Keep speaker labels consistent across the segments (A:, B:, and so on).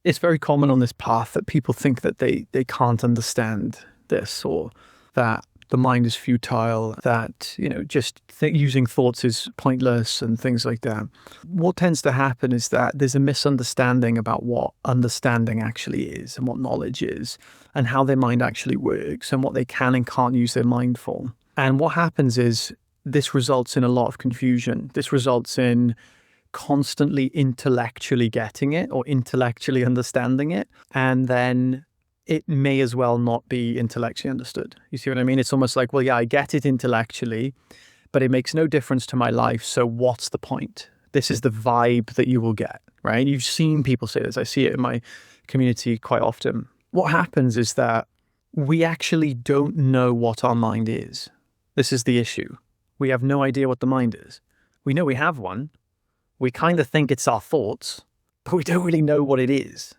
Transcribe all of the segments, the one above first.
A: It's very common on this path that people think that they can't understand this, or that the mind is futile, that, just using thoughts is pointless and things like that. What tends to happen is that there's a misunderstanding about what understanding actually is and what knowledge is and how their mind actually works and what they can and can't use their mind for. And what happens is this results in a lot of confusion. This results in constantly intellectually getting it or intellectually understanding it, and then it may as well not be intellectually understood. You see what I mean? It's almost like, well, yeah, I get it intellectually, but it makes no difference to my life, so what's the point? This is the vibe that you will get, right? You've seen people say this. I see it in my community quite often. What happens is that we actually don't know what our mind is. This is the issue. We have no idea what the mind is. We know we have one. We kind of think it's our thoughts, but we don't really know what it is.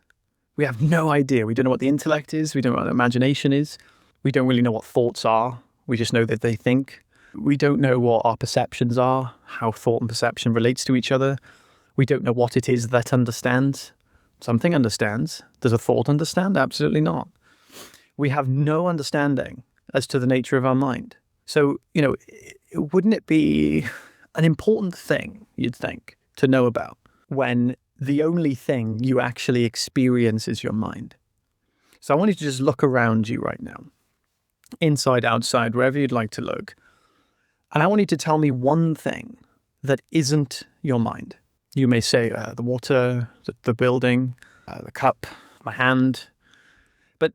A: We have no idea. We don't know what the intellect is. We don't know what the imagination is. We don't really know what thoughts are. We just know that they think. We don't know what our perceptions are, how thought and perception relates to each other. We don't know what it is that understands. Something understands. Does a thought understand? Absolutely not. We have no understanding as to the nature of our mind. So, wouldn't it be an important thing, you'd think, to know about when the only thing you actually experience is your mind? So I want you to just look around you right now, inside, outside, wherever you'd like to look. And I want you to tell me one thing that isn't your mind. You may say the water, the building, the cup, my hand. But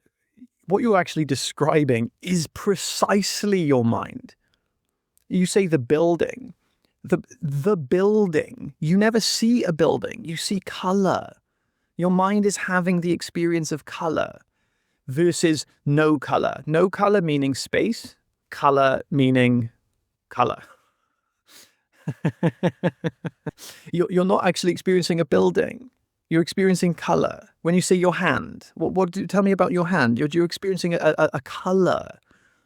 A: what you're actually describing is precisely your mind. You say the building. The building. You never see a building. You see color. Your mind is having the experience of color versus no color. No color meaning space. Color meaning color. You're not actually experiencing a building. You're experiencing color. When you say your hand, what do you tell me about your hand? You're experiencing a color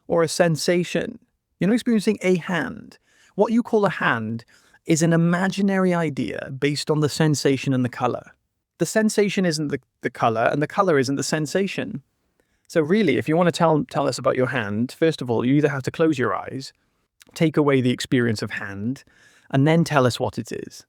A: or a sensation. You're not experiencing a hand. What you call a hand is an imaginary idea based on the sensation and the color. The sensation isn't the color, and the color isn't the sensation. So really, if you want to tell us about your hand, first of all, you either have to close your eyes, take away the experience of hand, and then tell us what it is.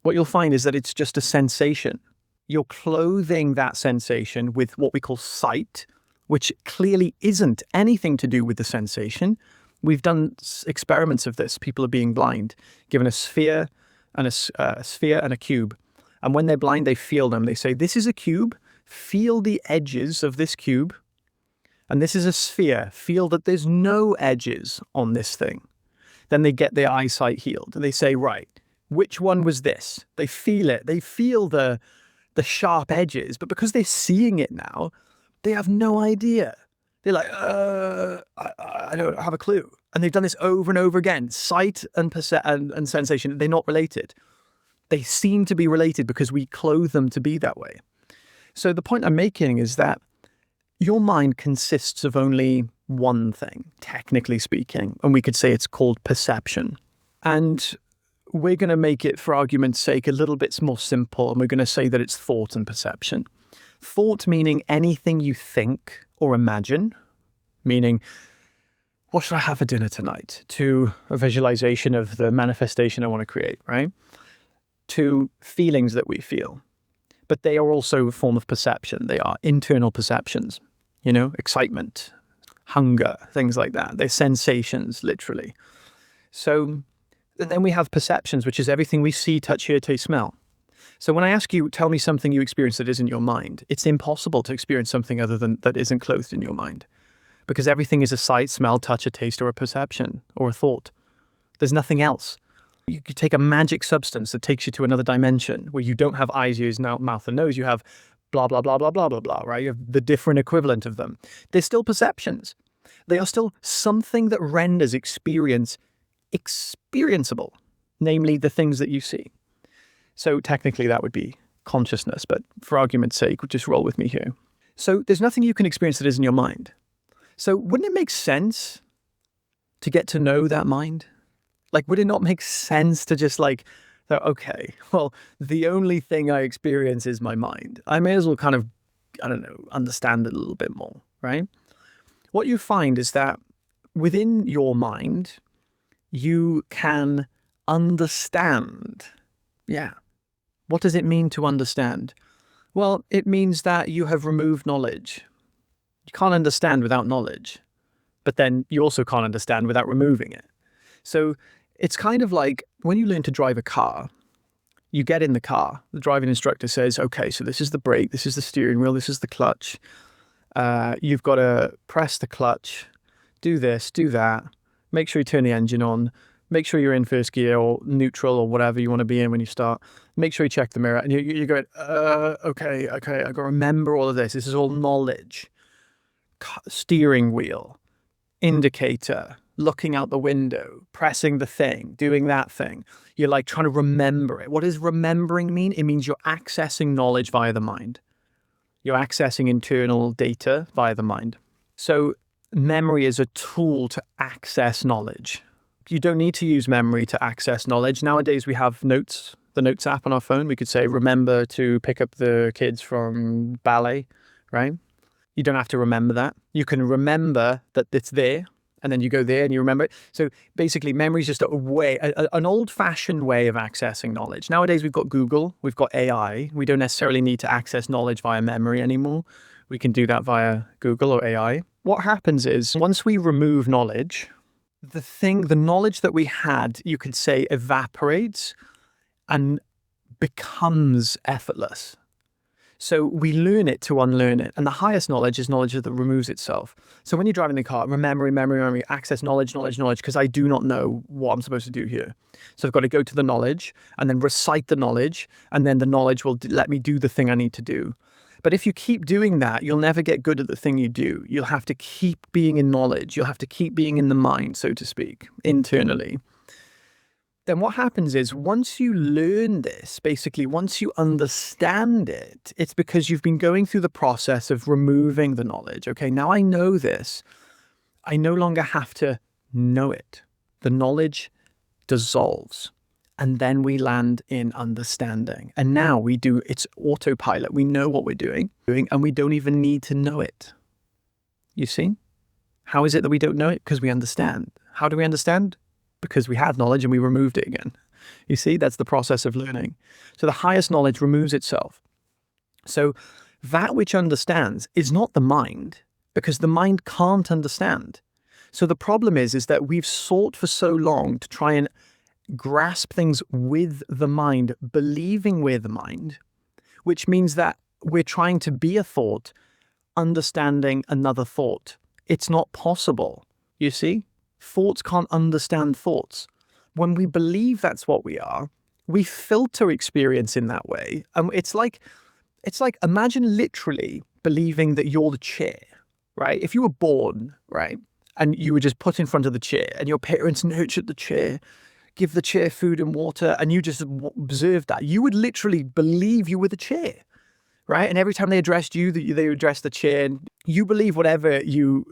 A: What you'll find is that it's just a sensation. You're clothing that sensation with what we call sight, which clearly isn't anything to do with the sensation. We've done experiments of this. People are being blind, given a sphere and a cube. And when they're blind, they feel them. They say, this is a cube. Feel the edges of this cube. And this is a sphere. Feel that there's no edges on this thing. Then they get their eyesight healed. And they say, right, which one was this? They feel it. They feel the sharp edges. But because they're seeing it now, they have no idea. They're like, I don't have a clue. And they've done this over and over again. Sight and sensation, they're not related. They seem to be related because we clothe them to be that way. So the point I'm making is that your mind consists of only one thing, technically speaking, and we could say it's called perception. And we're going to make it, for argument's sake, a little bit more simple, and we're going to say that it's thought and perception. Thought meaning anything you think or imagine, meaning, what should I have for dinner tonight? To a visualization of the manifestation I want to create, right? To feelings that we feel. But they are also a form of perception. They are internal perceptions, excitement, hunger, things like that. They're sensations, literally. So then we have perceptions, which is everything we see, touch, hear, taste, smell. So when I ask you, tell me something you experience that isn't your mind, it's impossible to experience something other than that isn't clothed in your mind. Because everything is a sight, smell, touch, a taste, or a perception, or a thought. There's nothing else. You could take a magic substance that takes you to another dimension where you don't have eyes, ears, mouth, and nose. You have blah, blah, blah, blah, blah, blah, blah, right? You have the different equivalent of them. They're still perceptions. They are still something that renders experience experienceable, namely the things that you see. So technically that would be consciousness, but for argument's sake, just roll with me here. So there's nothing you can experience that isn't your mind. So wouldn't it make sense to get to know that mind? Like, would it not make sense to just So, okay, well, the only thing I experience is my mind. I may as well kind of, I don't know, understand it a little bit more, right? What you find is that within your mind, you can understand. Yeah. What does it mean to understand? Well, it means that you have removed knowledge. You can't understand without knowledge, but then you also can't understand without removing it. So it's kind of like when you learn to drive a car, you get in the car, the driving instructor says, okay, so this is the brake, this is the steering wheel, this is the clutch. You've got to press the clutch, do this, do that, make sure you turn the engine on, make sure you're in first gear or neutral or whatever you want to be in when you start. Make sure you check the mirror. And you're going, okay, I've got to remember all of this. This is all knowledge. Steering wheel, indicator, looking out the window, pressing the thing, doing that thing. You're like trying to remember it. What does remembering mean? It means you're accessing knowledge via the mind. You're accessing internal data via the mind. So memory is a tool to access knowledge. You don't need to use memory to access knowledge. Nowadays we have notes, the Notes app on our phone. We could say, remember to pick up the kids from ballet, right? You don't have to remember that. You can remember that it's there, and then you go there and you remember it. So basically, memory is just a way, an old-fashioned way of accessing knowledge. Nowadays, we've got Google, we've got AI. We don't necessarily need to access knowledge via memory anymore. We can do that via Google or AI. What happens is, once we remove knowledge, the knowledge that we had, you could say, evaporates and becomes effortless. So we learn it to unlearn it. And the highest knowledge is knowledge that removes itself. So when you're driving the car, remember, access knowledge, because I do not know what I'm supposed to do here. So I've got to go to the knowledge and then recite the knowledge, and then the knowledge will let me do the thing I need to do. But if you keep doing that, you'll never get good at the thing you do. You'll have to keep being in knowledge. You'll have to keep being in the mind, so to speak, internally. Then what happens is once you learn this, basically once you understand it, it's because you've been going through the process of removing the knowledge. Okay, now I know this. I no longer have to know it. The knowledge dissolves. And then we land in understanding. And now it's autopilot. We know what we're doing, and we don't even need to know it. You see? How is it that we don't know it? Because we understand. How do we understand? Because we had knowledge and we removed it again. You see, that's the process of learning. So the highest knowledge removes itself. So that which understands is not the mind, because the mind can't understand. So the problem is that we've sought for so long to try and grasp things with the mind, believing we're the mind, which means that we're trying to be a thought, understanding another thought. It's not possible, you see? Thoughts can't understand thoughts. When we believe that's what we are, we filter experience in that way. It's like imagine literally believing that you're the chair, right? If you were born, right, and you were just put in front of the chair and your parents nurtured the chair, give the chair food and water, and you just observed that, you would literally believe you were the chair, right? And every time they addressed you, they addressed the chair, and you believe whatever you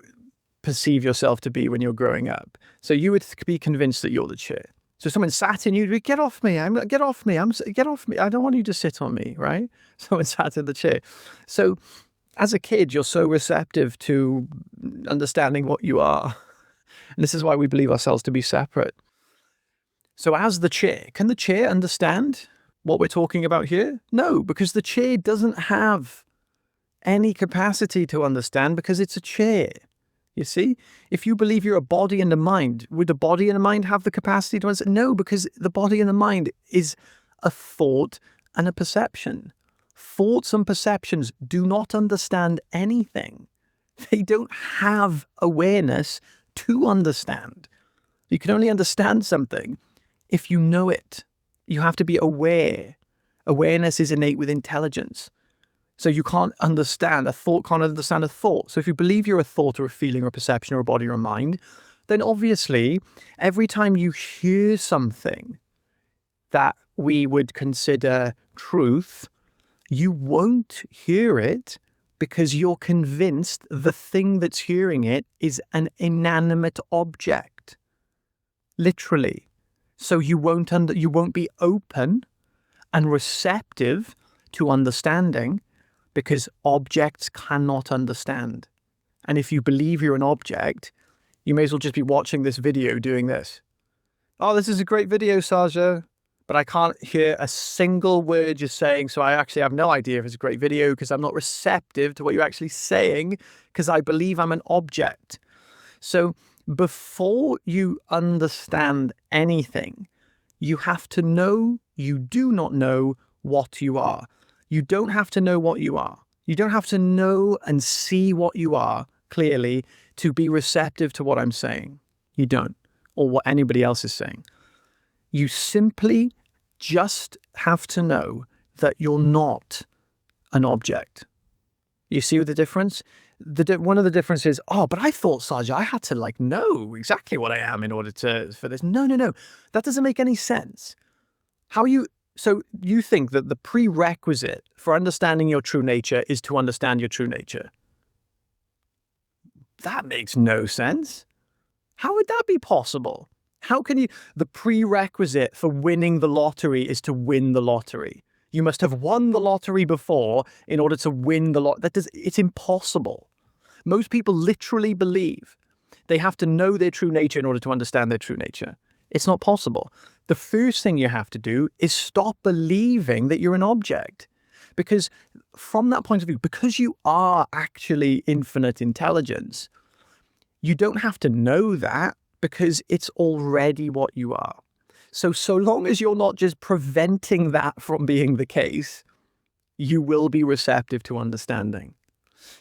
A: perceive yourself to be when you're growing up. So you would be convinced that you're the chair. So someone sat in you, you'd be, get off me, get off me, I don't want you to sit on me, right? Someone sat in the chair. So as a kid, you're so receptive to understanding what you are. And this is why we believe ourselves to be separate. So as the chair, can the chair understand what we're talking about here? No, because the chair doesn't have any capacity to understand because it's a chair. You see, if you believe you're a body and a mind, would the body and the mind have the capacity to understand? No, because the body and the mind is a thought and a perception. Thoughts and perceptions do not understand anything. They don't have awareness to understand. You can only understand something if you know it. You have to be aware. Awareness is innate with intelligence. So you can't understand, a thought can't understand a thought. So if you believe you're a thought or a feeling or a perception or a body or a mind, then obviously every time you hear something that we would consider truth, you won't hear it because you're convinced the thing that's hearing it is an inanimate object. Literally. So you won't be open and receptive to understanding because objects cannot understand. And if you believe you're an object, you may as well just be watching this video doing this. Oh, this is a great video, Saja, but I can't hear a single word you're saying, so I actually have no idea if it's a great video because I'm not receptive to what you're actually saying because I believe I'm an object. So before you understand anything, you have to know you do not know what you are. You don't have to know what you are. You don't have to know and see what you are clearly to be receptive to what I'm saying. You don't, or what anybody else is saying. You simply just have to know that you're not an object. You see the difference? One of the differences, but I thought, Saja, I had to know exactly what I am in order for this. No. That doesn't make any sense. So you think that the prerequisite for understanding your true nature is to understand your true nature. That makes no sense. How would that be possible? How can the prerequisite for winning the lottery is to win the lottery. You must have won the lottery before in order to win the lottery. It's impossible. Most people literally believe they have to know their true nature in order to understand their true nature. It's not possible. The first thing you have to do is stop believing that you're an object. Because from that point of view, because you are actually infinite intelligence, you don't have to know that because it's already what you are. So long as you're not just preventing that from being the case, you will be receptive to understanding.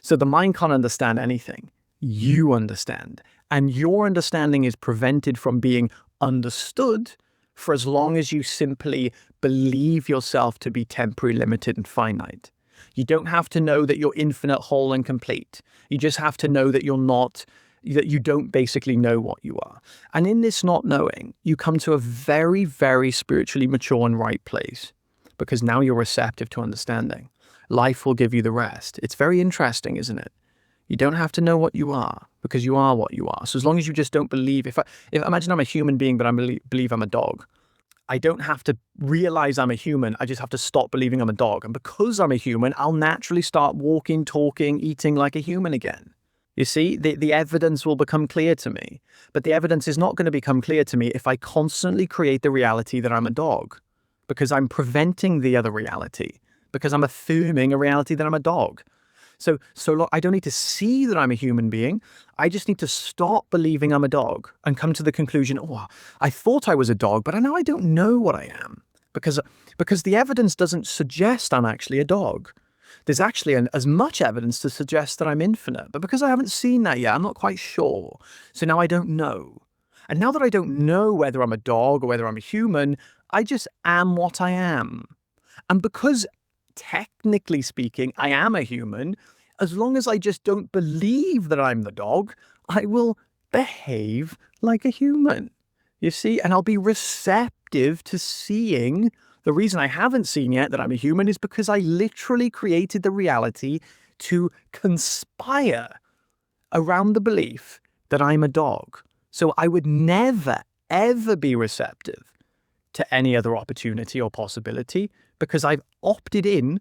A: So the mind can't understand anything. You understand. And your understanding is prevented from being understood for as long as you simply believe yourself to be temporary, limited, and finite. You don't have to know that you're infinite, whole, and complete. You just have to know that that you don't basically know what you are. And in this not knowing, you come to a very, very spiritually mature and right place because now you're receptive to understanding. Life will give you the rest. It's very interesting, isn't it? You don't have to know what you are because you are what you are. So as long as you just don't believe, if imagine I'm a human being, but I believe I'm a dog. I don't have to realize I'm a human. I just have to stop believing I'm a dog. And because I'm a human, I'll naturally start walking, talking, eating like a human again. You see, the evidence will become clear to me. But the evidence is not going to become clear to me if I constantly create the reality that I'm a dog, because I'm preventing the other reality, because I'm affirming a reality that I'm a dog. So I don't need to see that I'm a human being. I just need to stop believing I'm a dog and come to the conclusion, I thought I was a dog, but now I don't know what I am because the evidence doesn't suggest I'm actually a dog. There's actually as much evidence to suggest that I'm infinite, but because I haven't seen that yet, I'm not quite sure. So now I don't know. And now that I don't know whether I'm a dog or whether I'm a human, I just am what I am. And because technically speaking, I am a human, as long as I just don't believe that I'm the dog, I will behave like a human, you see, and I'll be receptive to seeing. The reason I haven't seen yet that I'm a human is because I literally created the reality to conspire around the belief that I'm a dog. So I would never, ever be receptive to any other opportunity or possibility because I've opted in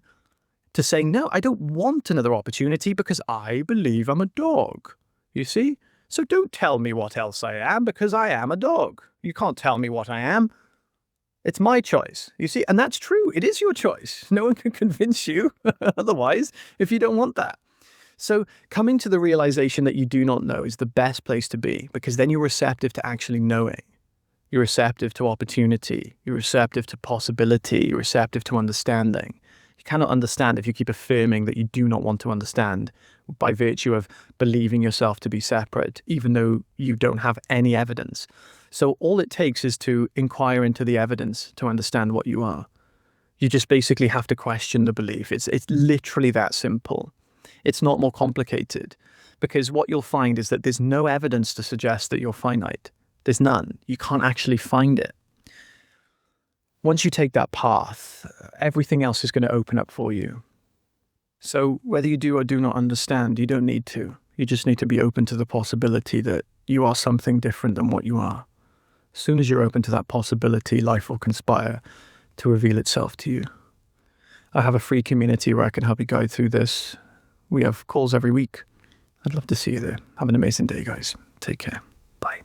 A: to saying, no, I don't want another opportunity because I believe I'm a dog. You see? So don't tell me what else I am because I am a dog. You can't tell me what I am. It's my choice, you see? And that's true. It is your choice. No one can convince you otherwise if you don't want that. So coming to the realization that you do not know is the best place to be because then you're receptive to actually knowing. You're receptive to opportunity. You're receptive to possibility. You're receptive to understanding. You cannot understand if you keep affirming that you do not want to understand by virtue of believing yourself to be separate, even though you don't have any evidence. So all it takes is to inquire into the evidence to understand what you are. You just basically have to question the belief. It's literally that simple. It's not more complicated because what you'll find is that there's no evidence to suggest that you're finite. There's none. You can't actually find it. Once you take that path, everything else is going to open up for you. So whether you do or do not understand, you don't need to. You just need to be open to the possibility that you are something different than what you are. As soon as you're open to that possibility, life will conspire to reveal itself to you. I have a free community where I can help you guide through this. We have calls every week. I'd love to see you there. Have an amazing day, guys. Take care. Bye.